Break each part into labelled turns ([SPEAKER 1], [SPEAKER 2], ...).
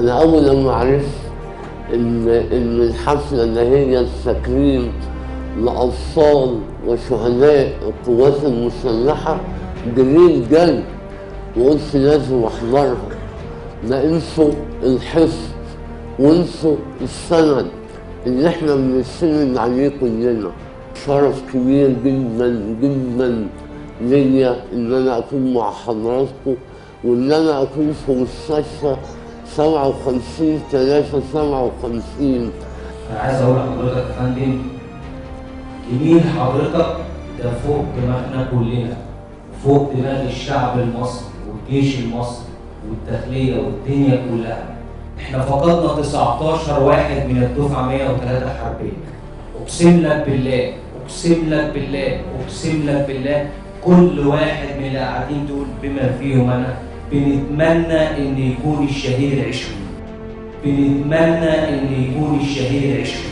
[SPEAKER 1] أنا أول لما عرفت إن الحفلة اللي هي التكريم لأبطال وشهداء القوات المسلحة جريت جري وقلت لازم أحضرها، ده انتوا الحفظ وانتوا السند اللي احنا بنستند عليه كلنا. شرف كبير جدا جدا ليا ان انا اكون مع حضراتكم وان انا اكون في مستشفى 57/3/57.
[SPEAKER 2] انا عايز اقول لحضرتك يا فندم، جميل حضرتك ده فوق دماغنا كلنا، فوق دماغ الشعب المصري والجيش المصري والداخليه والدنيا كلها. احنا فقدنا 19 واحد من الدفعه 103 حربيه. اقسم لك بالله، اقسم لك بالله، اقسم لك بالله، كل واحد من اللي قاعدين دول بما فيهم انا بنتمنى ان يكون الشهيد 20، بنتمنى ان يكون الشهيد 20.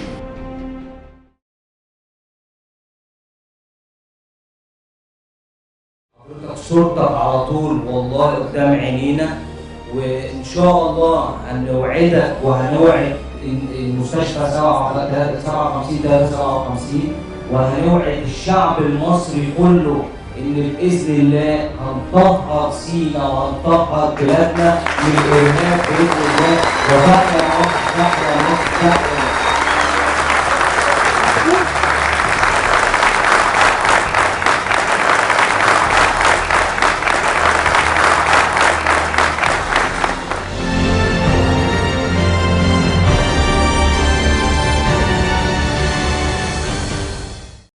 [SPEAKER 2] حضرتك صورتك على طول والله قدام عينينا، وان شاء الله هنوعدك وهنوعد المستشفى 57/3/57 وهنوعد الشعب المصري كله ان باذن الله هنطهر سينا وهنطهر بلادنا من الارهاب باذن الله. وبعد يا رب